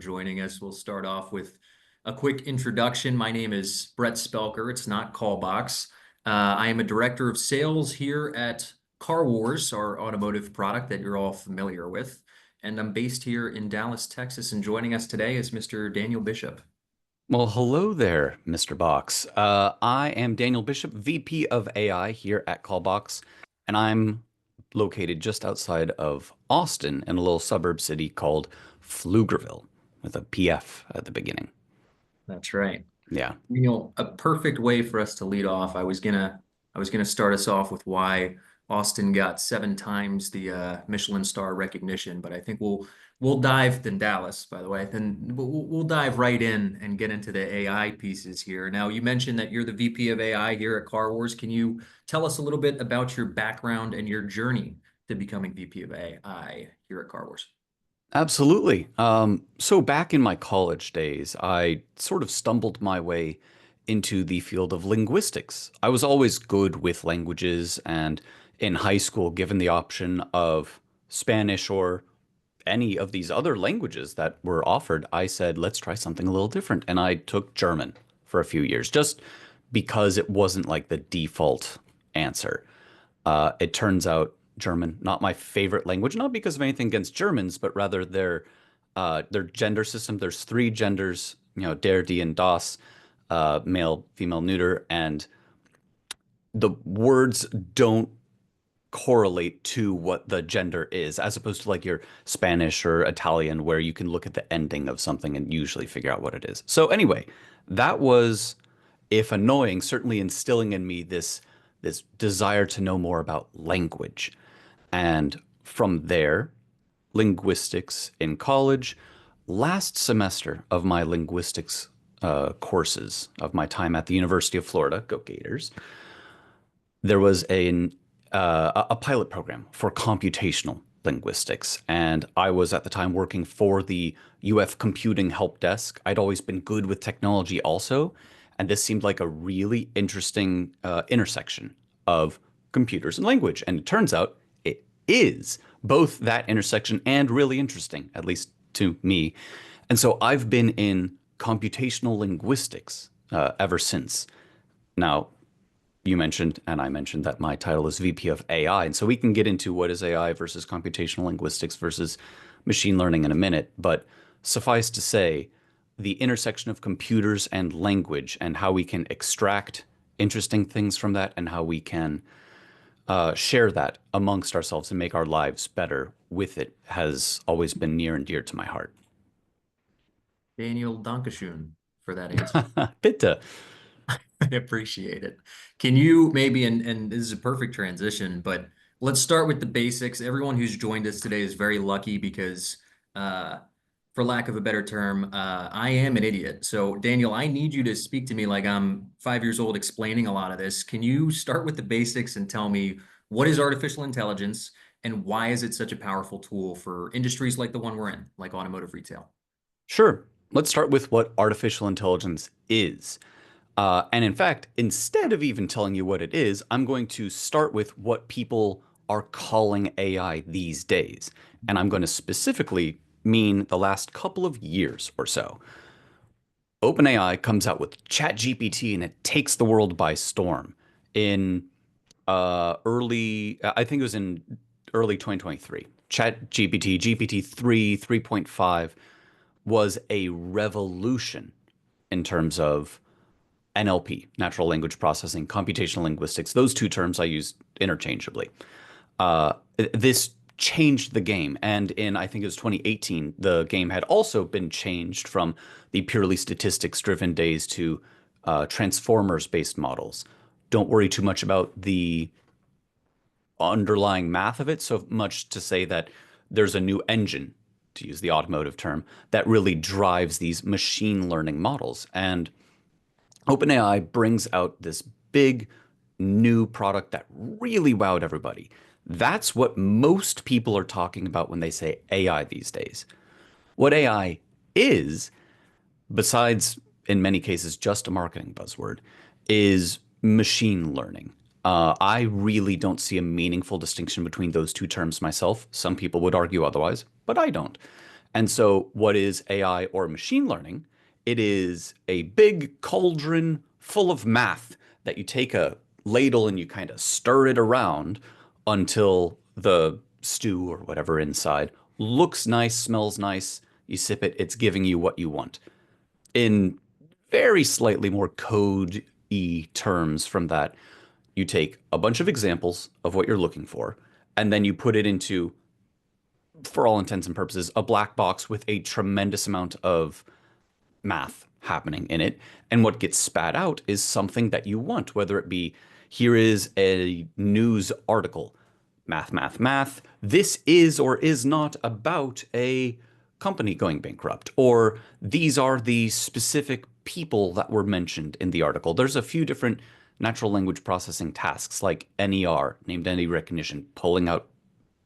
joining us. We'll start off with a quick introduction. My name is Brett Spelker. It's not Callbox. I am a director of sales here at Car Wars, our automotive product that you're all familiar with. And I'm based here in Dallas, Texas. And joining us today is Mr. Daniel Bishop. Well, hello there, Mr. Box. I am Daniel Bishop, VP of AI here at Callbox, and I'm located just outside of Austin in a little suburb city called Pflugerville with a PF at the beginning. That's right. Yeah. A perfect way for us to lead off. I was gonna start us off with why Austin got 7 times the Michelin star recognition, but I think we'll dive in Dallas, by the way. Then we'll dive right in and get into the AI pieces here. Now, you mentioned that you're the VP of AI here at Car Wars. Can you tell us a little bit about your background and your journey to becoming VP of AI here at Car Wars? Absolutely. So back in my college days, I sort of stumbled my way into the field of linguistics. I was always good with languages, and in high school, given the option of Spanish or any of these other languages that were offered, I said, let's try something a little different. And I took German for a few years, just because it wasn't like the default answer. It turns out German, not my favorite language, not because of anything against Germans, but rather their gender system. There's 3 genders, der, die, and das, male, female, neuter, and the words don't correlate to what the gender is, as opposed to like your Spanish or Italian, where you can look at the ending of something and usually figure out what it is. So anyway, that was, if annoying, certainly instilling in me this desire to know more about language. And from there, linguistics in college. Last semester of my linguistics courses of my time at the University of Florida, go Gators, there was a pilot program for computational linguistics. And I was at the time working for the UF Computing Help Desk. I'd always been good with technology also. And this seemed like a really interesting intersection of computers and language. And it turns out it is both that intersection and really interesting, at least to me. And so I've been in computational linguistics ever since. Now, you mentioned, and I mentioned, that my title is VP of AI. And so we can get into what is AI versus computational linguistics versus machine learning in a minute. But suffice to say, the intersection of computers and language and how we can extract interesting things from that and how we can share that amongst ourselves and make our lives better with it has always been near and dear to my heart. Daniel, Dankeschön for that answer. Bitte. I appreciate it. Can you maybe, and this is a perfect transition, but let's start with the basics. Everyone who's joined us today is very lucky because, for lack of a better term, I am an idiot. So, Daniel, I need you to speak to me like I'm 5 years old explaining a lot of this. Can you start with the basics and tell me what is artificial intelligence and why is it such a powerful tool for industries like the one we're in, like automotive retail? Sure. Let's start with what artificial intelligence is. And in fact, instead of even telling you what it is, I'm going to start with what people are calling AI these days. And I'm going to specifically mean the last couple of years or so. OpenAI comes out with ChatGPT and it takes the world by storm in I think it was in early 2023. ChatGPT, GPT-3, 3.5 was a revolution in terms of NLP, natural language processing, computational linguistics. Those 2 terms I use interchangeably. This changed the game. And in, I think it was 2018, the game had also been changed from the purely statistics-driven days to transformers-based models. Don't worry too much about the underlying math of it, so much to say that there's a new engine, to use the automotive term, that really drives these machine learning models. And OpenAI brings out this big new product that really wowed everybody. That's what most people are talking about when they say AI these days. What AI is, besides in many cases just a marketing buzzword, is machine learning. I really don't see a meaningful distinction between those 2 terms myself. Some people would argue otherwise, but I don't. And so, what is AI or machine learning? It is a big cauldron full of math that you take a ladle and you kind of stir it around until the stew or whatever inside looks nice, smells nice. You sip it, it's giving you what you want. In very slightly more code-y terms from that, you take a bunch of examples of what you're looking for, and then you put it into, for all intents and purposes, a black box with a tremendous amount of math happening in it. And what gets spat out is something that you want, whether it be here is a news article, math, math, math. This is or is not about a company going bankrupt, or these are the specific people that were mentioned in the article. There's a few different natural language processing tasks like NER, named entity recognition, pulling out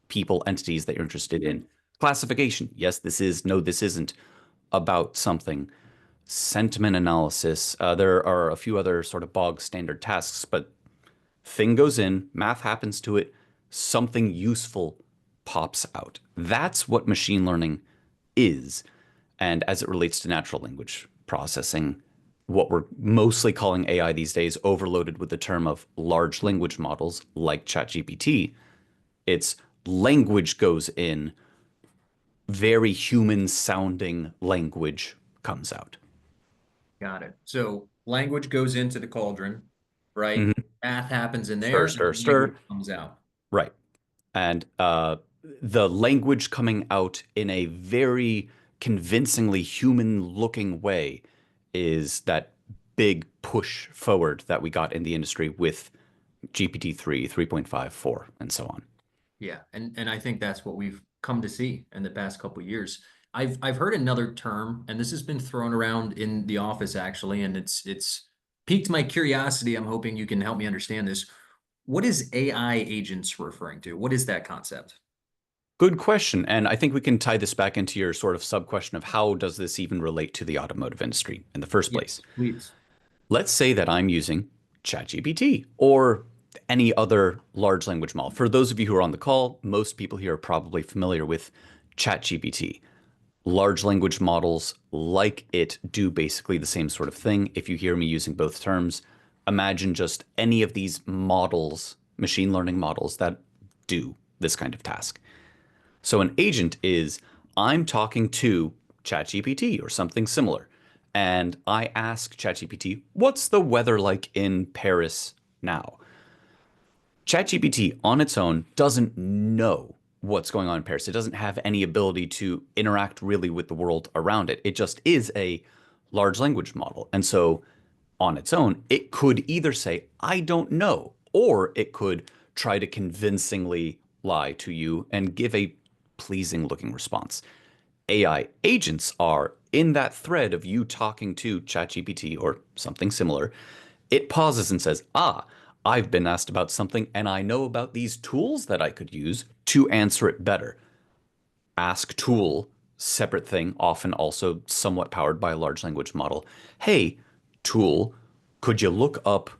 people, entities that you're interested in. Classification, yes, this is, no, this isn't about something. Sentiment analysis, there are a few other sort of bog standard tasks, but thing goes in, math happens to it, something useful pops out. That's what machine learning is. And as it relates to natural language processing, what we're mostly calling AI these days, overloaded with the term of large language models like ChatGPT, it's language goes in, very human sounding language comes out. Got it. So language goes into the cauldron, right? Mhm. Math happens in Stir, there, and stir, then language stir. comes out. Right. And the language coming out in a very convincingly human looking way is that big push forward that we got in the industry with GPT-3, 3.5, 4, and so on. Yeah, and I think that's what we've come to see in the past couple of years. I've heard another term, and this has been thrown around in the office actually, and it's piqued my curiosity. I'm hoping you can help me understand this. What is AI agents referring to? What is that concept? Good question. And I think we can tie this back into your sort of sub question of how does this even relate to the automotive industry in the first place? Yes, please. Let's say that I'm using ChatGPT or any other large language model. For those of you who are on the call, most people here are probably familiar with ChatGPT. Large language models like it do basically the same sort of thing. If you hear me using both terms, imagine just any of these models, machine learning models that do this kind of task. So an agent is I'm talking to ChatGPT or something similar, and I ask ChatGPT, what's the weather like in Paris now? ChatGPT on its own doesn't know what's going on in Paris. It doesn't have any ability to interact really with the world around it. It just is a large language model. And so on its own, it could either say, I don't know, or it could try to convincingly lie to you and give a pleasing looking response. AI agents are in that thread of you talking to ChatGPT or something similar. It pauses and says, ah, I've been asked about something and I know about these tools that I could use to answer it better. Ask tool, separate thing, often also somewhat powered by a large language model. Hey, tool, could you look up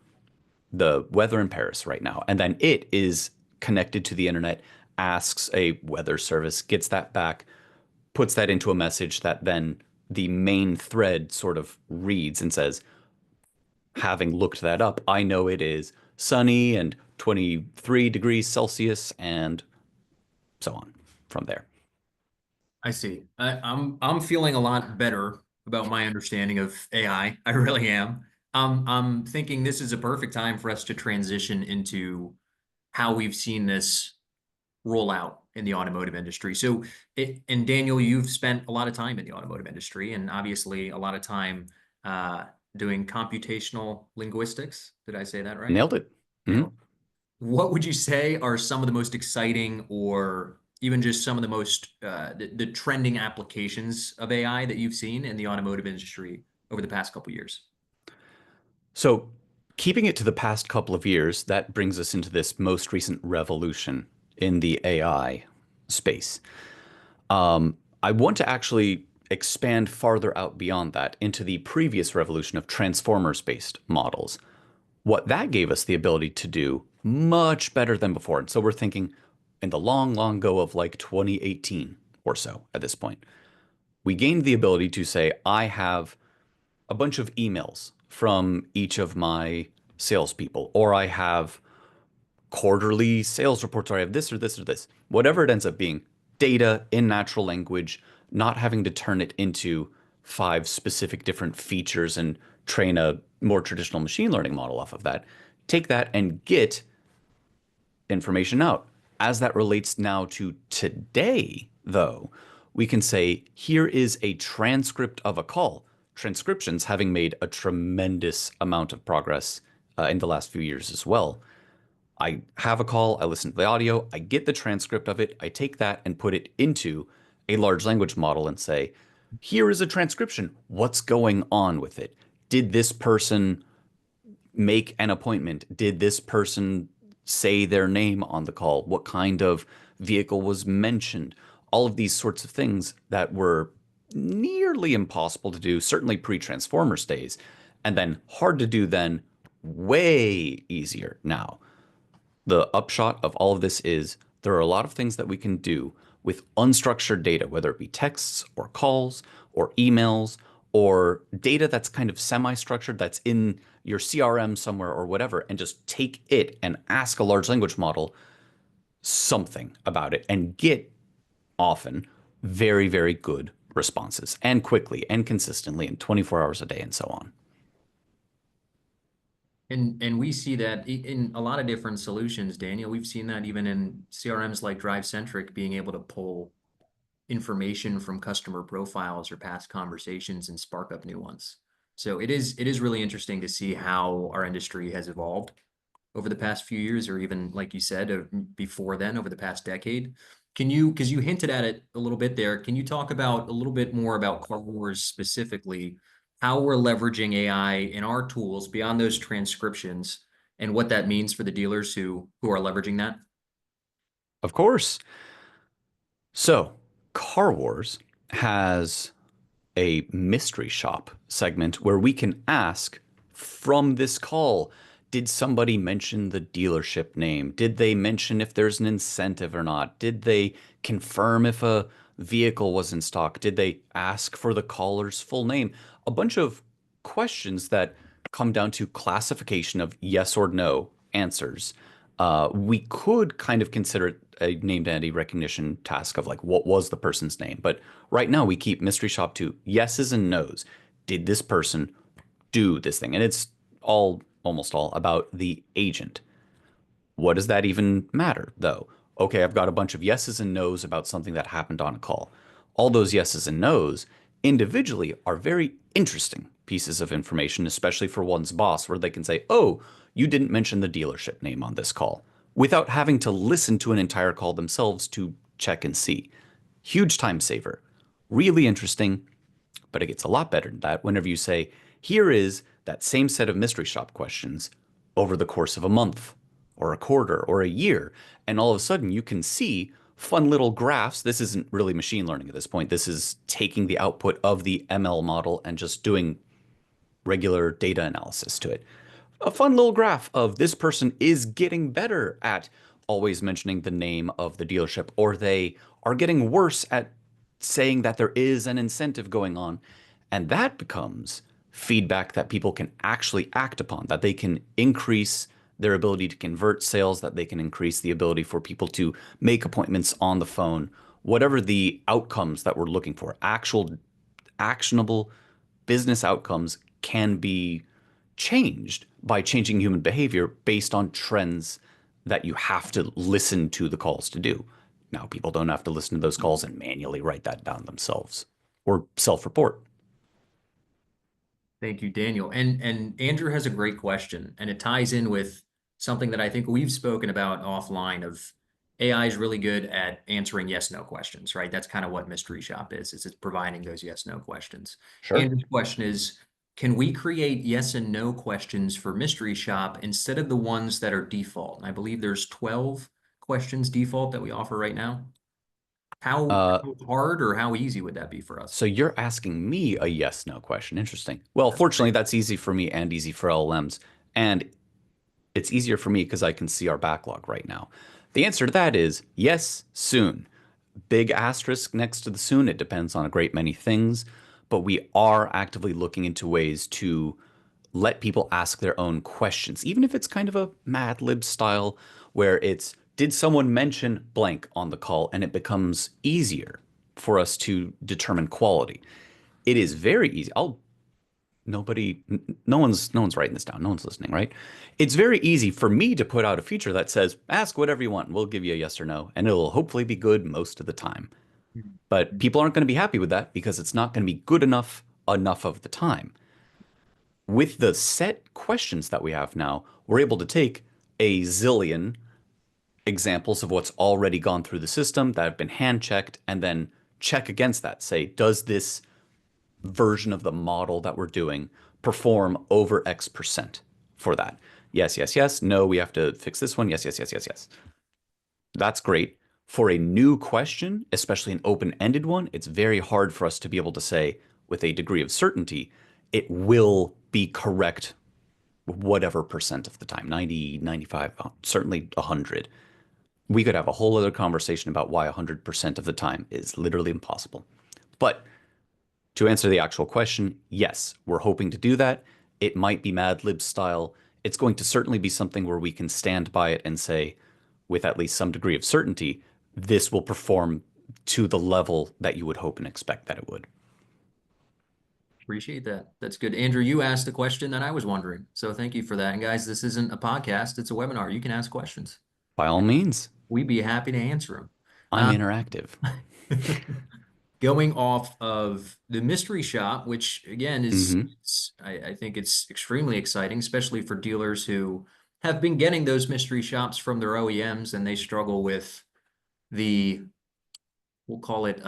the weather in Paris right now? And then it is connected to the internet, asks a weather service, gets that back, puts that into a message that then the main thread sort of reads and says, having looked that up, I know it is sunny and 23 degrees Celsius and so on from there. I see. I'm feeling a lot better about my understanding of AI. I really am. I'm thinking this is a perfect time for us to transition into how we've seen this roll out in the automotive industry. So, and Daniel, you've spent a lot of time in the automotive industry, and obviously a lot of time uh, doing computational linguistics. Did I say that right? Nailed it. Mhm. Nailed. What would you say are some of the most exciting, or even just some of the most the trending applications of AI that you've seen in the automotive industry over the past couple of years? So, keeping it to the past couple of years, that brings us into this most recent revolution in the AI space. I want to actually expand farther out beyond that into the previous revolution of transformers based models. What that gave us the ability to do much better than before. And so we're thinking in the long, long go of like 2018 or so at this point. we gained the ability to say, I have a bunch of emails from each of my salespeople, or I have quarterly sales reports, or I have this or this or this, whatever it ends up being, data in natural language, not having to turn it into five specific different features and train a more traditional machine learning model off of that. Take that and get information out. As that relates now to today, though, we can say, here is a transcript of a call. Transcriptions having made a tremendous amount of progress in the last few years as well. I have a call, I listen to the audio, I get the transcript of it, I take that and put it into a large language model and say, here is a transcription. What's going on with it? Did this person make an appointment? Did this person say their name on the call? What kind of vehicle was mentioned? All of these sorts of things that were nearly impossible to do, certainly pre-Transformers days, and then hard to do then, way easier now. The upshot of all of this is there are a lot of things that we can do with unstructured data, whether it be texts or calls or emails or data that's kind of semi-structured that's in your CRM somewhere or whatever, and just take it and ask a large language model something about it and get often very, very good responses and quickly and consistently in 24 hours a day and so on. And we see that in a lot of different solutions, Daniel. We've seen that even in CRMs like DriveCentric, being able to pull information from customer profiles or past conversations and spark up new ones. So it is really interesting to see how our industry has evolved over the past few years, or even like you said, before then, over the past decade. Can you, because you hinted at it a little bit there, can you talk about a little bit more about Car Wars specifically, how we're leveraging AI in our tools beyond those transcriptions, and what that means for the dealers who are leveraging that? Of course. So, Car Wars has a mystery shop segment where we can ask from this call, did somebody mention the dealership name? Did they mention if there's an incentive or not? Did they confirm if a vehicle was in stock? Did they ask for the caller's full name? A bunch of questions that come down to classification of yes or no answers. We could kind of consider it a named entity recognition task of like, what was the person's name? But right now we keep Mystery Shop to yeses and nos. Did this person do this thing? And it's all, almost all about the agent. What does that even matter, though? Okay, I've got a bunch of yeses and nos about something that happened on a call. All those yeses and nos individually are very interesting pieces of information, especially for one's boss, where they can say, oh, you didn't mention the dealership name on this call, without having to listen to an entire call themselves to check and see. Huge time saver. Really interesting, but it gets a lot better than that whenever you say, here is that same set of mystery shop questions over the course of a month or a quarter or a year. And all of a sudden you can see fun little graphs. This isn't really machine learning at this point. This is taking the output of the ML model and just doing regular data analysis to it. A fun little graph of this person is getting better at always mentioning the name of the dealership, or they are getting worse at saying that there is an incentive going on. And that becomes feedback that people can actually act upon, that they can increase their ability to convert sales, that they can increase the ability for people to make appointments on the phone, whatever the outcomes that we're looking for, actual actionable business outcomes can be changed by changing human behavior based on trends that you have to listen to the calls to do. Now, people don't have to listen to those calls and manually write that down themselves or self-report. Thank you, Daniel. And Andrew has a great question, and it ties in with something that I think we've spoken about offline of AI is really good at answering yes, no questions, right? That's kind of what Mystery Shop is it's providing those yes, no questions. Sure. Andrew's question is, can we create yes and no questions for Mystery Shop instead of the ones that are default? And I believe there's 12 questions default that we offer right now. Uh, How hard or how easy would that be for us? so you're asking me a yes, no question. Interesting. Well, That's fortunately, correct. that's easy for me and easy for LLMs. And it's easier for me because I can see our backlog right now. The answer to that is yes, soon. big asterisk next to the soon. It depends on a great many things, but we are actively looking into ways to let people ask their own questions, even if it's kind of a Mad Lib style where it's, did someone mention blank on the call? And it becomes easier for us to determine quality. It is very easy. No one's writing this down. No one's listening, right? It's very easy for me to put out a feature that says, ask whatever you want. We'll give you a yes or no, and it'll hopefully be good most of the time. But people aren't going to be happy with that because it's not going to be good enough of the time. With the set questions that we have now, we're able to take a zillion examples of what's already gone through the system that have been hand checked and then check against that. Say, does this version of the model that we're doing perform over X% for that? Yes, yes, yes. No, we have to fix this one. Yes, yes, yes, yes, yes. That's great. For a new question, especially an open-ended one, it's very hard for us to be able to say with a degree of certainty, it will be correct whatever percent of the time, 90, 95, certainly 100. We could have a whole other conversation about why 100% of the time is literally impossible. But to answer the actual question, yes, we're hoping to do that. It might be Mad Lib style. It's going to certainly be something where we can stand by it and say, with at least some degree of certainty, this will perform to the level that you would hope and expect that it would. Appreciate that. That's good. Andrew, you asked a question that I was wondering. So thank you for that. And guys, this isn't a podcast, it's a webinar. You can ask questions. By all means, We'd be happy to answer I'm them. interactive. Going off of the mystery shop, which again is, Hmm. I think it's extremely exciting, especially for dealers who have been getting those mystery shops from their OEMs and they struggle with the, we'll call it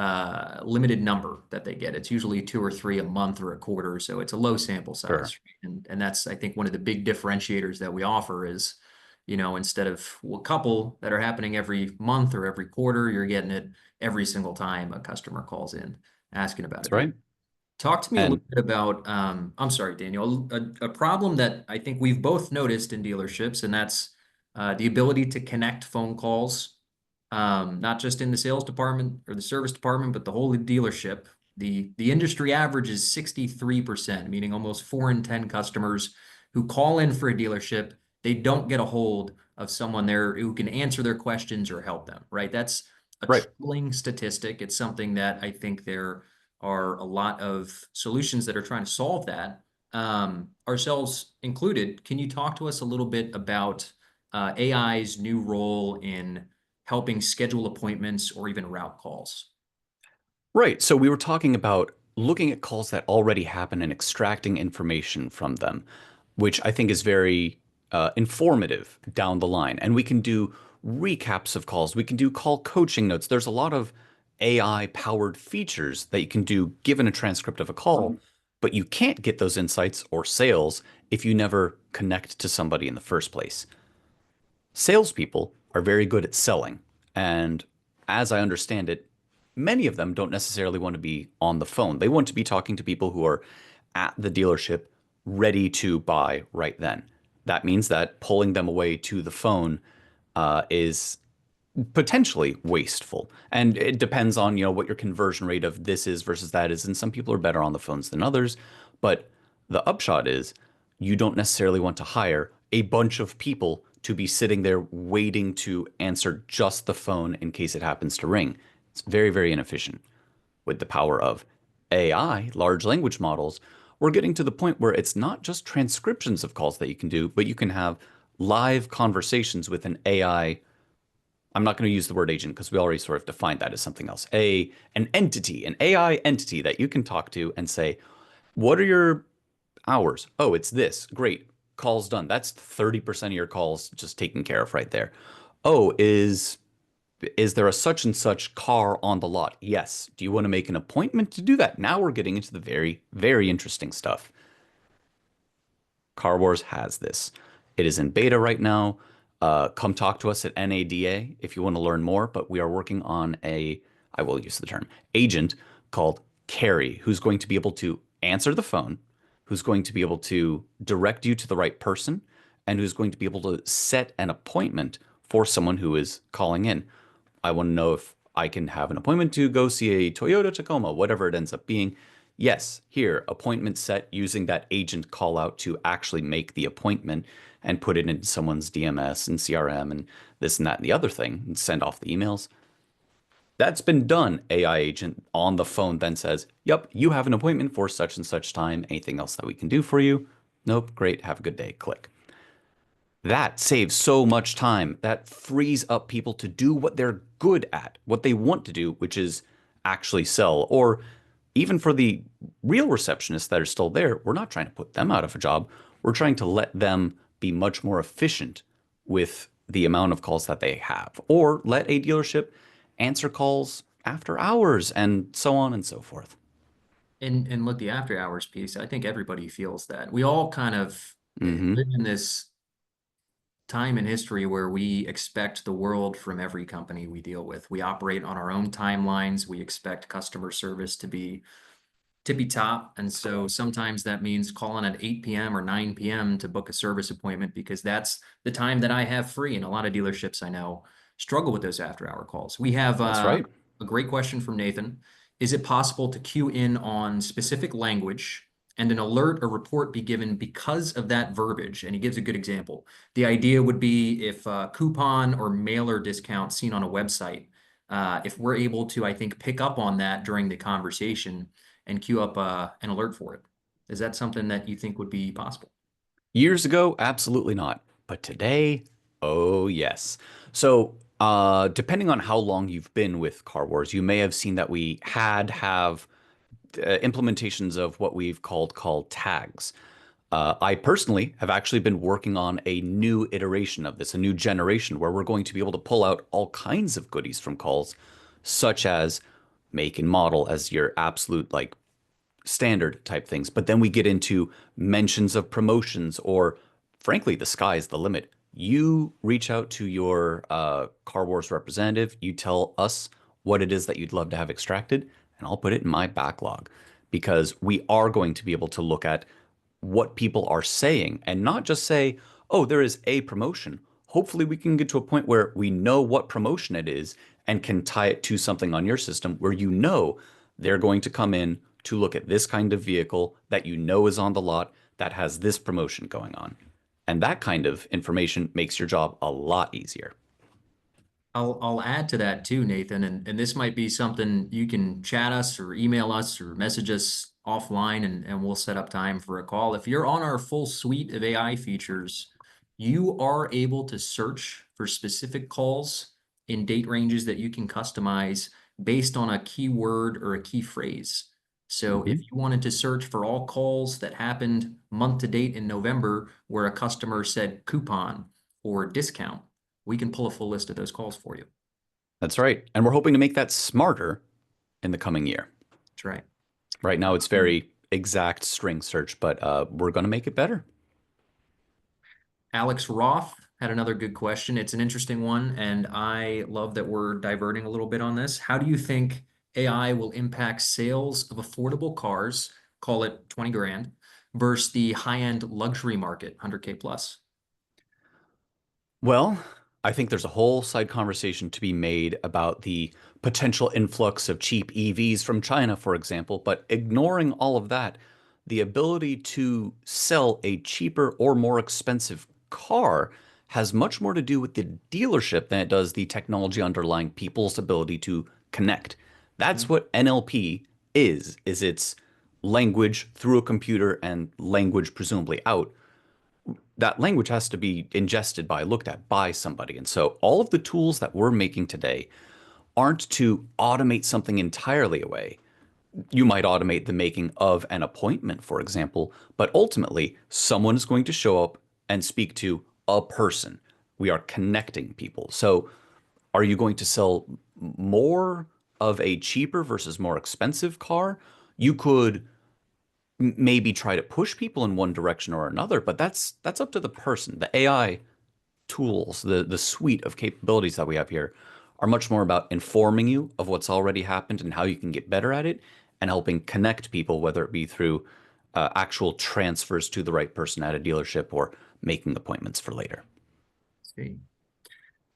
limited number that they get. It's usually 2 or 3 a month or a quarter, so it's a low sample Sure. size. And that's, I think, one of the big differentiators that we offer is, instead of a couple that are happening every month or every quarter, you're getting it every single time a customer calls in asking about a That's deal. right. Talk to me a little And bit about, I'm sorry, Daniel, a problem that I think we've both noticed in dealerships, and that's the ability to connect phone calls, not just in the sales department or the service department, but the whole dealership. The industry average is 63%, meaning almost 4 in 10 customers who call in for a dealership, they don't get a hold of someone there who can answer their questions or help them, right? That's a right. troubling statistic. It's something that I think there are a lot of solutions that are trying to solve that, ourselves included. Can you talk to us a little bit about AI's new role in helping schedule appointments or even route calls? Right. So we were talking about looking at calls that already happen and extracting information from them, which I think is very informative down the line. And we can do recaps of calls. We can do call coaching notes. There's a lot of AI powered features that you can do given a transcript of a call, but you can't get those insights or sales if you never connect to somebody in the first place. Salespeople are very good at selling. And as I understand it, many of them don't necessarily want to be on the phone. They want to be talking to people who are at the dealership ready to buy right then. That means that pulling them away to the phone is potentially wasteful. And it depends on, what your conversion rate of this is versus that is. And some people are better on the phones than others. But the upshot is you don't necessarily want to hire a bunch of people to be sitting there waiting to answer just the phone in case it happens to ring. It's very, very inefficient. With the power of AI, large language models, we're getting to the point where it's not just transcriptions of calls that you can do, but you can have live conversations with an AI. I'm not going to use the word agent because we already sort of defined that as something else. An entity, an AI entity that you can talk to and say, "What are your hours? Oh, it's this. Great. Call's done. That's 30% of your calls just taken care of right there. Oh, is there a such and such car on the lot? Yes. Do you want to make an appointment to do that?" Now we're getting into the very, very interesting stuff. Car Wars has this. It is in beta right now. Come talk to us at NADA if you want to learn more, but we are working on I will use the term, agent called Carrie, who's going to be able to answer the phone, who's going to be able to direct you to the right person, and who's going to be able to set an appointment for someone who is calling in. I want to know if I can have an appointment to go see a Toyota Tacoma, whatever it ends up being. Yes, here, appointment set using that agent call out to actually make the appointment and put it into someone's DMS and CRM and this and that and the other thing and send off the emails. That's been done. AI agent on the phone then says, "Yep, you have an appointment for such and such time. Anything else that we can do for you?" Nope, great, have a good day. Click. That saves so much time. That frees up people to do what they're good at, what they want to do, which is actually sell. Or even for the real receptionists that are still there, we're not trying to put them out of a job. We're trying to let them be much more efficient with the amount of calls that they have, or let a dealership answer calls after hours and so on and so forth. And look, the after hours piece, I think everybody feels that. We all kind of Hmm. live in this time in history where we expect the world from every company we deal with. We operate on our own timelines. We expect customer service to be tippy top. And so sometimes that means calling at 8 p.m. or 9 p.m. to book a service appointment because that's the time that I have free. And a lot of dealerships I know struggle with those after hour calls. We have That's right. a great question from Nathan. Is it possible to cue in on specific language and an alert or report be given because of that verbiage? And he gives a good example. The idea would be if a coupon or mailer discount seen on a website, if we're able to, I think, pick up on that during the conversation and queue up an alert for it. Is that something that you think would be possible? Years ago, absolutely not. But today, oh yes. So, depending on how long you've been with Car Wars, you may have seen that we have implementations of what we've called tags. I personally have actually been working on a new iteration of this, a new generation where we're going to be able to pull out all kinds of goodies from calls, such as make and model as your absolute like standard type things. But then we get into mentions of promotions, or frankly, the sky's the limit. You reach out to your Car Wars representative, you tell us what it is that you'd love to have extracted, and I'll put it in my backlog because we are going to be able to look at what people are saying and not just say, oh, there is a promotion. Hopefully, we can get to a point where we know what promotion it is and can tie it to something on your system where you know they're going to come in to look at this kind of vehicle that you know is on the lot that has this promotion going on. And that kind of information makes your job a lot easier. I'll add to that too, Nathan, and this might be something you can chat us or email us or message us offline and we'll set up time for a call. If you're on our full suite of AI features, you are able to search for specific calls in date ranges that you can customize based on a keyword or a key phrase. So if Mhm. you wanted to search for all calls that happened month to date in November where a customer said coupon or discount, we can pull a full list of those calls for you. That's right. And we're hoping to make that smarter in the coming year. That's right. Right now, it's Um, very exact string search, but we're going to make it better. Alex Roth had another good question. It's an interesting one, and I love that we're diverting a little bit on this. How do you think AI will impact sales of affordable cars, call it 20 grand, versus the high-end luxury market, 100K plus? Well, I think there's a whole side conversation to be made about the potential influx of cheap EVs from China, for example. But ignoring all of that, the ability to sell a cheaper or more expensive car has much more to do with the dealership than it does the technology underlying people's ability to connect. That's Mhm. what NLP is it's language through a computer and language presumably out. That language has to be ingested by, looked at by somebody. And so all of the tools that we're making today aren't to automate something entirely away. You might automate the making of an appointment, for example, but ultimately someone is going to show up and speak to a person. We are connecting people. So are you going to sell more of a cheaper versus more expensive car? You could maybe try to push people in one direction or another, but that's up to the person. The AI tools, the suite of capabilities that we have here are much more about informing you of what's already happened and how you can get better at it and helping connect people, whether it be through actual transfers to the right person at a dealership or making appointments for later. See.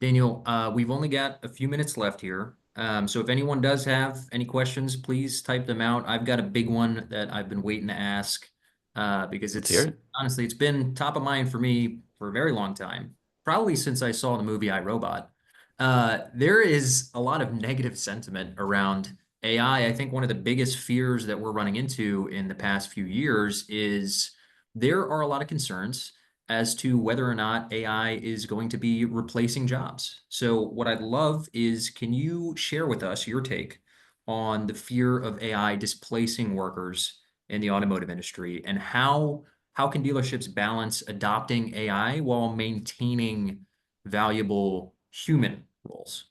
Daniel, we've only got a few minutes left here. So if anyone does have any questions, please type them out. I've got a big one that I've been waiting to ask because Let's hear it's it. honestly, it's been top of mind for me for a very long time, probably since I saw the movie I, Robot. There is a lot of negative sentiment around AI. I think one of the biggest fears that we're running into in the past few years is there are a lot of concerns as to whether or not AI is going to be replacing jobs. So, what I'd love is can you share with us your take on the fear of AI displacing workers in the automotive industry and how can dealerships balance adopting AI while maintaining valuable human roles?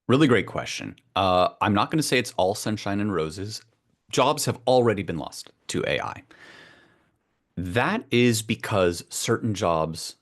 Really great question. I'm not going to say it's all sunshine and roses. Jobs have already been lost to AI. That is because certain jobs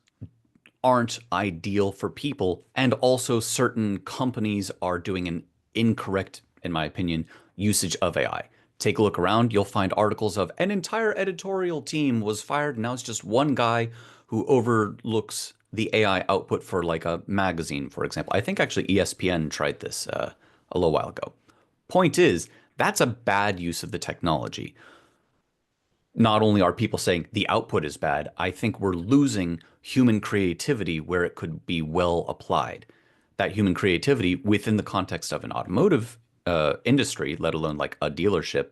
aren't ideal for people, and also certain companies are doing an incorrect, in my opinion, usage of AI. Take a look around, you'll find articles of an entire editorial team was fired. Now it's just one guy who overlooks the AI output for like a magazine, for example. I think actually ESPN tried this a little while ago. Point is, that's a bad use of the technology. Not only are people saying the output is bad, I think we're losing human creativity where it could be well applied. That human creativity within the context of an automotive industry, let alone like a dealership,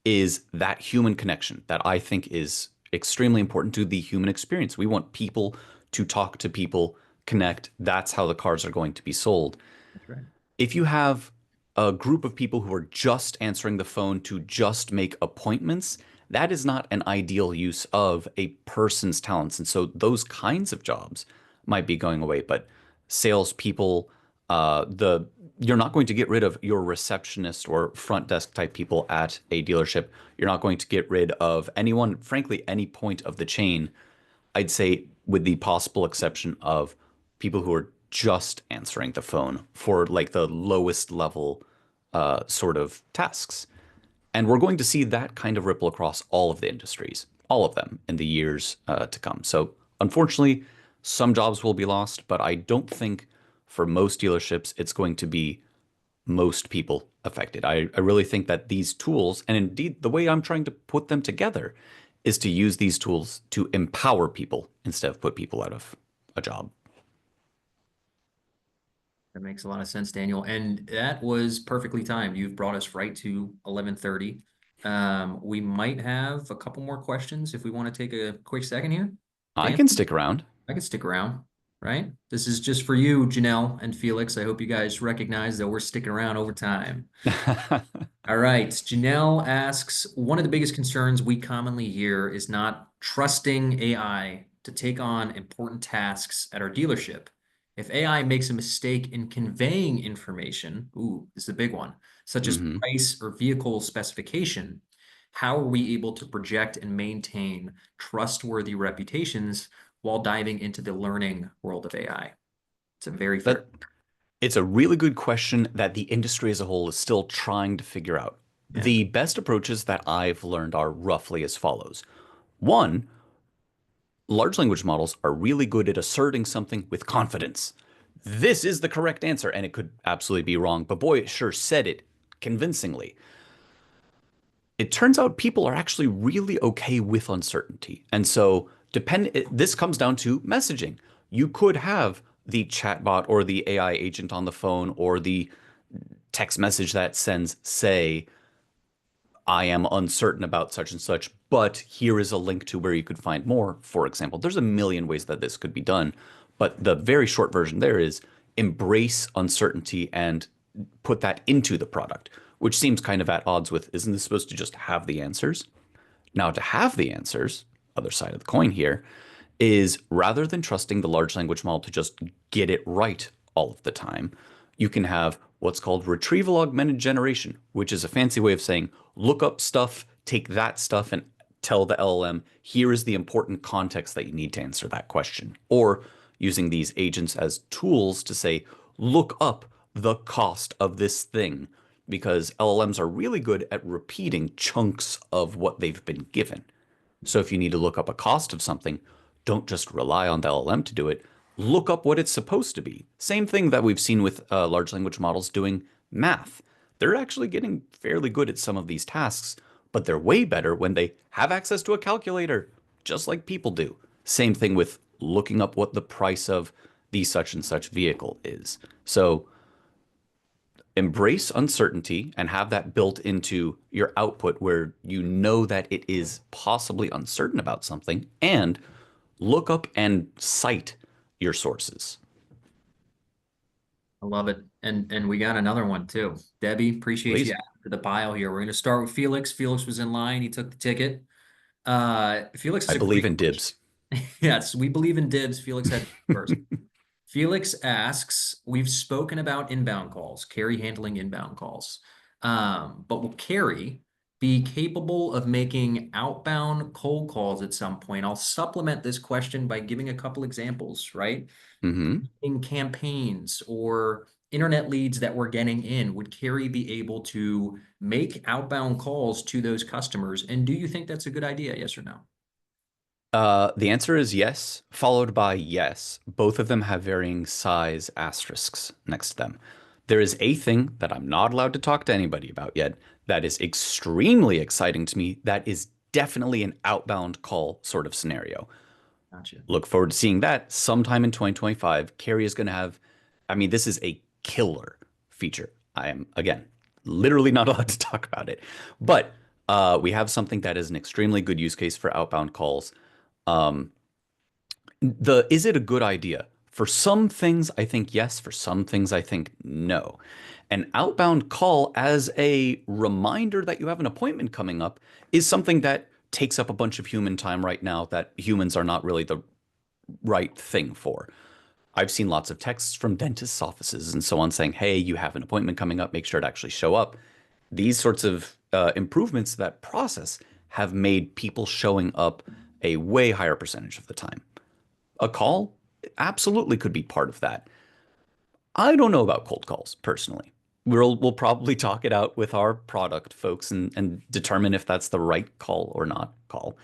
is that human connection that I think is extremely important to the human experience. We want people to talk to people, connect. That's how the cars are going to be sold. That's right. If you have a group of people who are just answering the phone to just make appointments, that is not an ideal use of a person's talents. And so those kinds of jobs might be going away. But salespeople, the you're not going to get rid of your receptionist or front desk type people at a dealership. You're not going to get rid of anyone, frankly, any point of the chain. I'd say, with the possible exception of people who are just answering the phone for like the lowest level sort of tasks. And we're going to see that kind of ripple across all of the industries, all of them in the years to come. So, unfortunately, some jobs will be lost, but I don't think for most dealerships it's going to be most people affected. I really think that these tools, and indeed the way I'm trying to put them together, is to use these tools to empower people instead of put people out of a job. That makes a lot of sense, Daniel. And that was perfectly timed. You've brought us right to 11:30. We might have a couple more questions if we want to take a quick second here. I Dan, can stick around. I could stick around, right? This is just for you, Janelle and Felix. I hope you guys recognize that we're sticking around over time. All right. Janelle asks, one of the biggest concerns we commonly hear is not trusting AI to take on important tasks at our dealership. If AI makes a mistake in conveying information, ooh, this is a big one, such as hmm price or vehicle specification, how are we able to project and maintain trustworthy reputations while diving into the learning world of AI? It's a very fair. That it's a really good question that the industry as a whole is still trying to figure out. Yeah. The best approaches that I've learned are roughly as follows. One, large language models are really good at asserting something with confidence. This is the correct answer, and it could absolutely be wrong, but boy, it sure said it convincingly. It turns out people are actually really okay with uncertainty. And so this comes down to messaging. You could have the chatbot or the AI agent on the phone or the text message that sends say, I am uncertain about such and such, but here is a link to where you could find more, for example. There's a million ways that this could be done, but the very short version there is embrace uncertainty and put that into the product, which seems kind of at odds with, isn't this supposed to just have the answers? Now, to have the answers, other side of the coin here, is rather than trusting the large language model to just get it right all of the time, you can have what's called retrieval augmented generation, which is a fancy way of saying look up stuff, take that stuff, and tell the LLM, here is the important context that you need to answer that question. Or using these agents as tools to say, look up the cost of this thing, because LLMs are really good at repeating chunks of what they've been given. So if you need to look up a cost of something, don't just rely on the LLM to do it. look up what it's supposed to be. Same thing that we've seen with large language models doing math. They're actually getting fairly good at some of these tasks, but they're way better when they have access to a calculator, just like people do. Same thing with looking up what the price of the such and such vehicle is. So embrace uncertainty and have that built into your output where you know that it is possibly uncertain about something, and look up and cite your sources. I love it. And we got another one too. Debbie, appreciate you Please. adding to the pile here. We're going to start with Felix. Felix was in line. He took the ticket. Felix I is a believe great in question. dibs. Yes, we believe in dibs. Felix had first. Felix asks, we've spoken about inbound calls, Carrie handling inbound calls. But will Carrie be capable of making outbound cold calls at some point? I'll supplement this question by giving a couple examples, right? Hmm. In campaigns or internet leads that we're getting in, would Carrie be able to make outbound calls to those customers? And do you think that's a good idea? Yes or no? The answer is yes, followed by yes. Both of them have varying size asterisks next to them. There is a thing that I'm not allowed to talk to anybody about yet that is extremely exciting to me. That is definitely an outbound call sort of scenario. Gotcha. Look forward to seeing that sometime in 2025. Carrie is going to have, I mean, this is a killer feature. I am, again, literally not allowed to talk about it. But we have something that is an extremely good use case for outbound calls. Um, the is it a good idea? For some things, I think yes. For some things, I think no. An outbound call as a reminder that you have an appointment coming up is something that takes up a bunch of human time right now that humans are not really the right thing for. I've seen lots of texts from dentists' offices and so on saying, hey, you have an appointment coming up, make sure to actually show up. These sorts of improvements to that process have made people showing up a way higher percentage of the time. A call absolutely could be part of that. I don't know about cold calls personally. We'll probably talk it out with our product folks and determine if that's the right call or not call.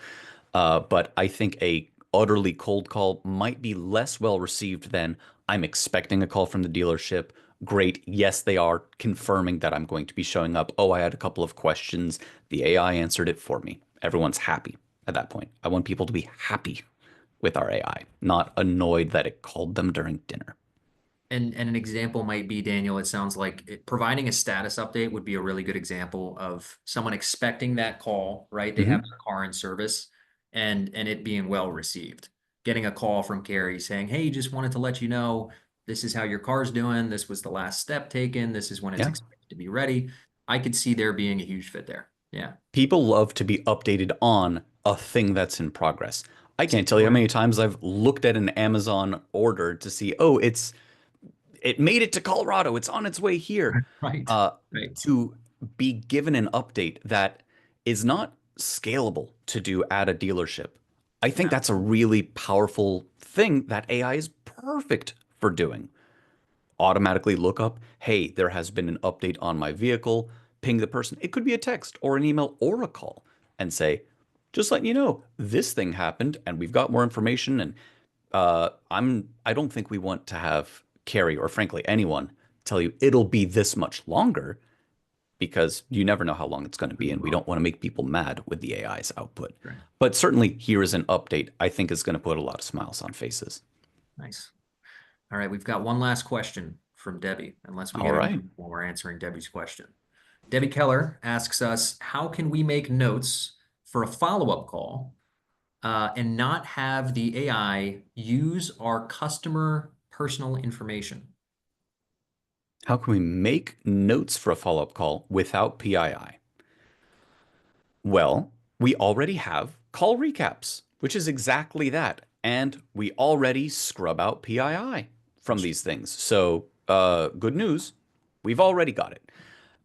But I think a utterly cold call might be less well received than I'm expecting a call from the dealership. Great. Yes, they are confirming that I'm going to be showing up. Oh, I had a couple of questions. The AI answered it for me. Everyone's happy at that point. I want people to be happy with our AI, not annoyed that it called them during dinner. And an example might be, Daniel, it sounds like providing a status update would be a really good example of someone expecting that call, right? They have Hmm. their car in service and it being well received. Getting a call from Carrie saying, hey, just wanted to let you know this is how your car's doing. This was the last step taken. This is when it's Yeah. expected to be ready. I could see there being a huge fit there. Yeah. People love to be updated on a thing that's in progress. I can't tell you how Correct. many times I've looked at an Amazon order to see, oh, it made it to Colorado. It's on its way here. Right. Uh, Right. to be given an update that is not scalable to do at a dealership. I think that's a really powerful thing that AI is perfect for doing. Automatically look up, hey, there has been an update on my vehicle, ping the person. It could be a text or an email or a call and say, just letting you know, this thing happened and we've got more information. And I don't think we want to have Carrie or frankly anyone tell you it'll be this much longer because you never know how long it's going to be, and we don't want to make people mad with the AI's output. Right. But certainly, here is an update I think is going to put a lot of smiles on faces. Nice. All right, we've got one last question from Debbie, unless we All get another right. while we're answering Debbie's question. Debbie Keller asks us, how can we make notes for a follow-up call and not have the AI use our customer personal information? How can we make notes for a follow up call without PII? Well, we already have call recaps, which is exactly that. And we already scrub out PII from these things. So, good news, we've already got it.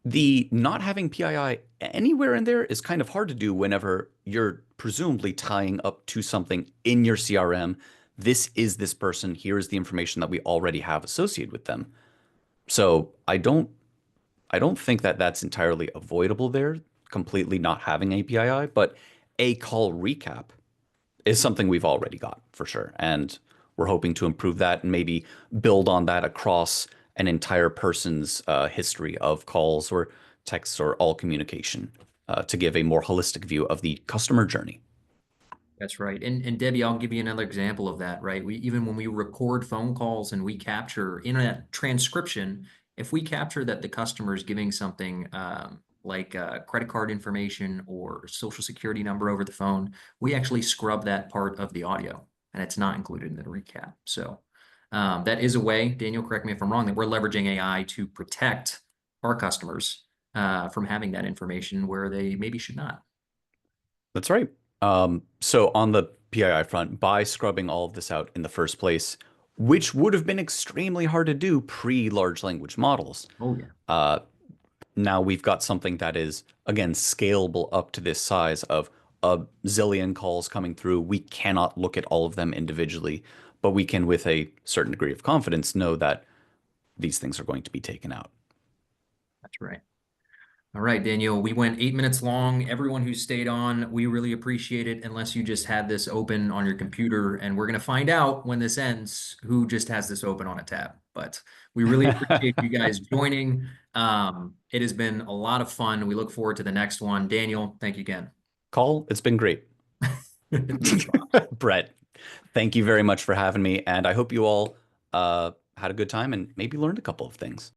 The not having PII anywhere in there is kind of hard to do whenever you're presumably tying up to something in your CRM. This is this person. Here is the information that we already have associated with them. So I don't think that that's entirely avoidable there, completely not having API, but a call recap is something we've already got for sure. And we're hoping to improve that and maybe build on that across an entire person's history of calls or texts or all communication to give a more holistic view of the customer journey. That's right. And Debbie, I'll give you another example of that, right? We even when we record phone calls and we capture in a transcription, if we capture that the customer is giving something like credit card information or social security number over the phone, we actually scrub that part of the audio and it's not included in the recap. So that is a way, Daniel, correct me if I'm wrong, that we're leveraging AI to protect our customers from having that information where they maybe should not. That's right. So on the PII front, by scrubbing all of this out in the first place, which would have been extremely hard to do pre-large language models, Oh, yeah. uh, now we've got something that is, again, scalable up to this size of a zillion calls coming through. We cannot look at all of them individually, but we can, with a certain degree of confidence, know that these things are going to be taken out. That's right. All right, Daniel, we went 8 minutes long. Everyone who stayed on, we really appreciate it, unless you just had this open on your computer. And we're going to find out when this ends who just has this open on a tab. But we really appreciate you guys joining. It has been a lot of fun. We look forward to the next one. Daniel, thank you again. Call, it's been great. Brett, thank you very much for having me, and I hope you all had a good time and maybe learned a couple of things.